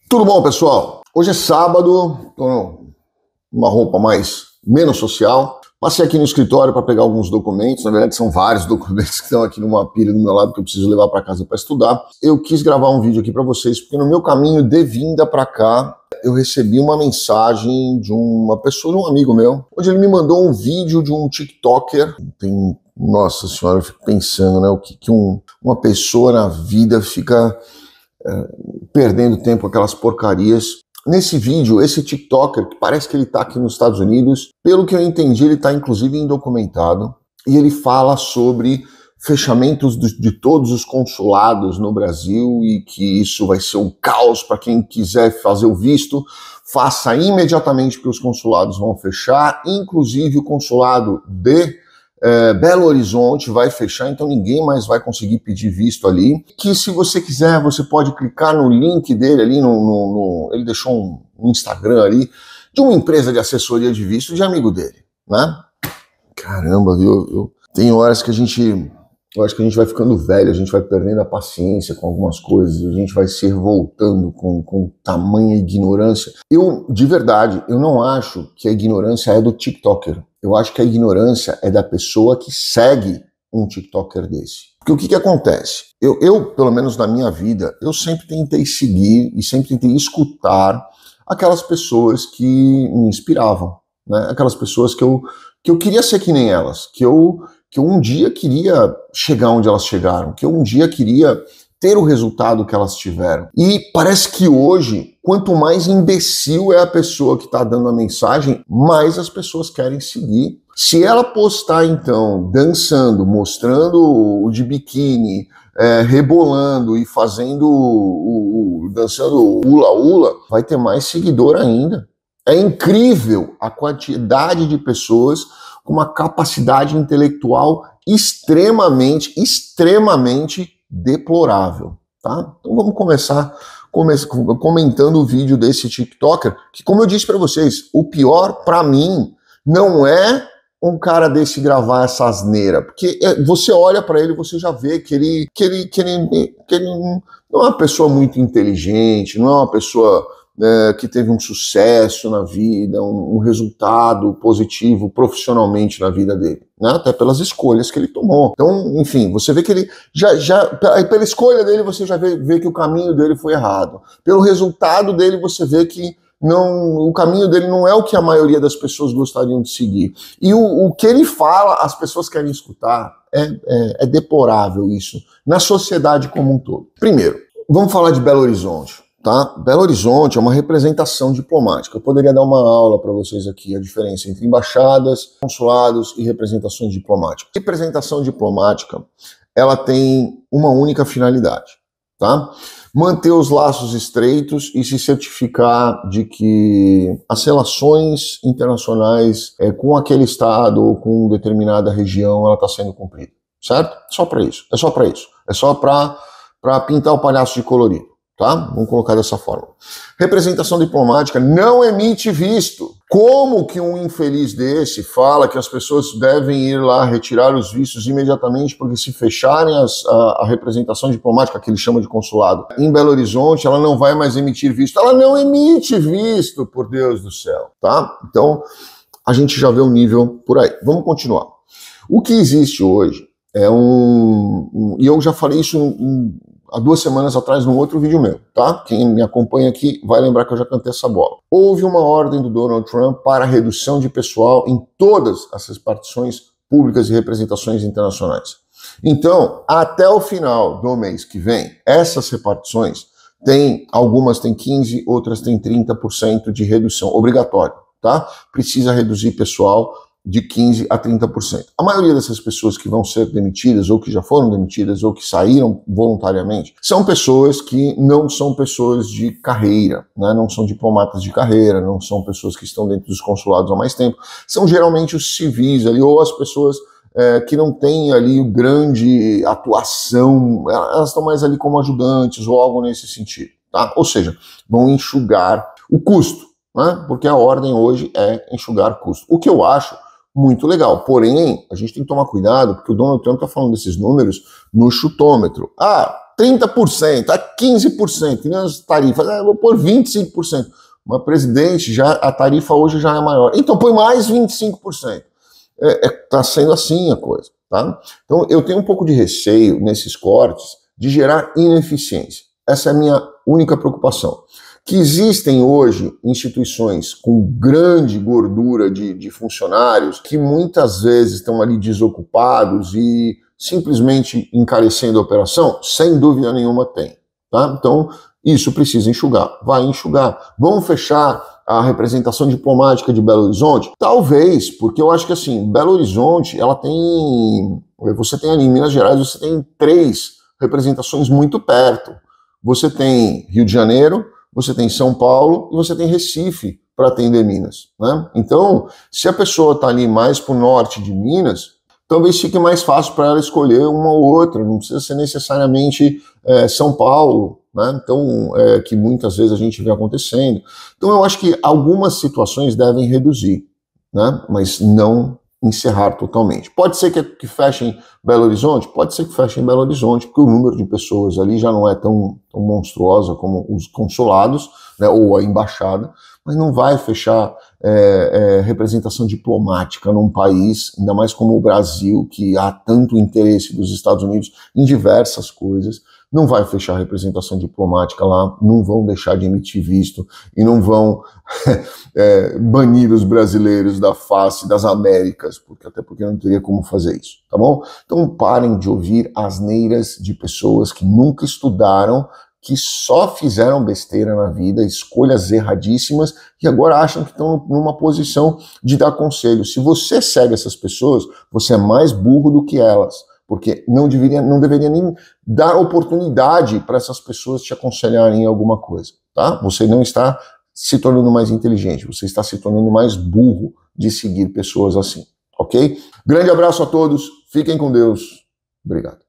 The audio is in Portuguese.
Tudo bom, pessoal? Hoje é sábado, tô numa roupa menos social. Passei aqui no escritório para pegar alguns documentos, na verdade são vários documentos que estão aqui numa pilha do meu lado que eu preciso levar para casa para estudar. Eu quis gravar um vídeo aqui para vocês porque no meu caminho de vinda para cá eu recebi uma mensagem de uma pessoa, de um amigo meu, onde ele me mandou um vídeo de um TikToker. Nossa senhora, eu fico pensando, né, o que uma pessoa na vida fica perdendo tempo com aquelas porcarias. Nesse vídeo, esse TikToker, que parece que ele está aqui nos Estados Unidos, pelo que eu entendi, ele está inclusive indocumentado, e ele fala sobre fechamentos de todos os consulados no Brasil e que isso vai ser um caos para quem quiser fazer o visto, faça imediatamente porque os consulados vão fechar, inclusive o consulado de Belo Horizonte vai fechar, então ninguém mais vai conseguir pedir visto ali. Que se você quiser, você pode clicar no link dele ali, ele deixou um Instagram ali, de uma empresa de assessoria de visto de amigo dele, né? Caramba, viu? Tem horas que eu acho que a gente vai ficando velho, a gente vai perdendo a paciência com algumas coisas, a gente vai se revoltando com tamanha ignorância. De verdade, eu não acho que a ignorância é do TikToker. Eu acho que a ignorância é da pessoa que segue um TikToker desse. Porque o que acontece? Eu, pelo menos na minha vida, eu sempre tentei seguir e sempre tentei escutar aquelas pessoas que me inspiravam, né? Aquelas pessoas que eu queria ser que nem elas, que eu um dia queria chegar onde elas chegaram, que eu um dia queria ter o resultado que elas tiveram. E parece que hoje, quanto mais imbecil é a pessoa que está dando a mensagem, mais as pessoas querem seguir. Se ela postar, então, dançando, mostrando o de biquíni, rebolando e fazendo dançando hula-hula, vai ter mais seguidor ainda. É incrível a quantidade de pessoas com uma capacidade intelectual extremamente deplorável, tá? Então vamos começar comentando o vídeo desse TikToker, que, como eu disse para vocês, o pior para mim não é um cara desse gravar essa asneira, porque você olha para ele e você já vê que ele não é uma pessoa muito inteligente, não é uma pessoa que teve um sucesso na vida, um resultado positivo profissionalmente na vida dele, né? Até pelas escolhas que ele tomou. Então, enfim, você vê que ele pela escolha dele você já vê que o caminho dele foi errado. Pelo resultado dele você vê que o caminho dele não é o que a maioria das pessoas gostariam de seguir. E o que ele fala, as pessoas querem escutar, é deplorável isso, na sociedade como um todo. Primeiro, vamos falar de Belo Horizonte. Tá? Belo Horizonte é uma representação diplomática. Eu poderia dar uma aula para vocês aqui, a diferença entre embaixadas, consulados e representações diplomáticas. Representação diplomática, ela tem uma única finalidade, tá? Manter os laços estreitos e se certificar de que as relações internacionais com aquele estado ou com determinada região ela está sendo cumprida, certo? Só para isso. É só para isso. É só para pintar o palhaço de colorido. Tá? Vamos colocar dessa forma. Representação diplomática não emite visto. Como que um infeliz desse fala que as pessoas devem ir lá retirar os vistos imediatamente, porque se fecharem a representação diplomática, que ele chama de consulado, em Belo Horizonte, ela não vai mais emitir visto. Ela não emite visto, por Deus do céu. Tá? Então, a gente já vê o nível por aí. Vamos continuar. O que existe hoje é e eu já falei isso há 2 semanas atrás num outro vídeo meu, tá? Quem me acompanha aqui vai lembrar que eu já cantei essa bola. Houve uma ordem do Donald Trump para a redução de pessoal em todas as repartições públicas e representações internacionais. Então, até o final do mês que vem, essas repartições algumas têm 15%, outras têm 30% de redução, obrigatório, tá? Precisa reduzir pessoal de 15% a 30%. A maioria dessas pessoas que vão ser demitidas, ou que já foram demitidas, ou que saíram voluntariamente, são pessoas que não são pessoas de carreira, né? Não são diplomatas de carreira, não são pessoas que estão dentro dos consulados há mais tempo, são geralmente os civis ali, ou as pessoas que não têm ali grande atuação, elas estão mais ali como ajudantes, ou algo nesse sentido, tá? Ou seja, vão enxugar o custo, né? Porque a ordem hoje é enxugar custo. O que eu acho muito legal. Porém, a gente tem que tomar cuidado, porque o Donald Trump está falando desses números no chutômetro. Ah, 30%, a 15%, que nem as tarifas, vou pôr 25%. Mas, presidente, já, a tarifa hoje já é maior. Então põe mais 25%. Tá sendo assim a coisa, tá? Então eu tenho um pouco de receio nesses cortes de gerar ineficiência. Essa é a minha única preocupação. Que existem hoje instituições com grande gordura de funcionários que muitas vezes estão ali desocupados e simplesmente encarecendo a operação, sem dúvida nenhuma tem, tá? Então isso precisa enxugar, vai enxugar. Vamos fechar a representação diplomática de Belo Horizonte? Talvez, porque eu acho que assim, Belo Horizonte, ela tem... Você tem ali em Minas Gerais, você tem 3 representações muito perto. Você tem Rio de Janeiro, você tem São Paulo e você tem Recife para atender Minas, né? Então, se a pessoa está ali mais para o norte de Minas, talvez fique mais fácil para ela escolher uma ou outra, não precisa ser necessariamente São Paulo, né? Então, que muitas vezes a gente vê acontecendo. Então, eu acho que algumas situações devem reduzir, né? Mas não encerrar totalmente. Pode ser que fechem Belo Horizonte? Pode ser que fechem Belo Horizonte, porque o número de pessoas ali já não é tão monstruosa como os consulados, né, ou a embaixada, mas não vai fechar representação diplomática num país, ainda mais como o Brasil, que há tanto interesse dos Estados Unidos em diversas coisas. Não vai fechar representação diplomática lá, não vão deixar de emitir visto e não vão banir os brasileiros da face das Américas, até porque não teria como fazer isso, tá bom? Então parem de ouvir asneiras de pessoas que nunca estudaram, que só fizeram besteira na vida, escolhas erradíssimas, e agora acham que estão numa posição de dar conselho. Se você segue essas pessoas, você é mais burro do que elas, porque não deveria nem dar oportunidade para essas pessoas te aconselharem em alguma coisa, tá? Você não está se tornando mais inteligente, você está se tornando mais burro de seguir pessoas assim, ok? Grande abraço a todos, fiquem com Deus, obrigado.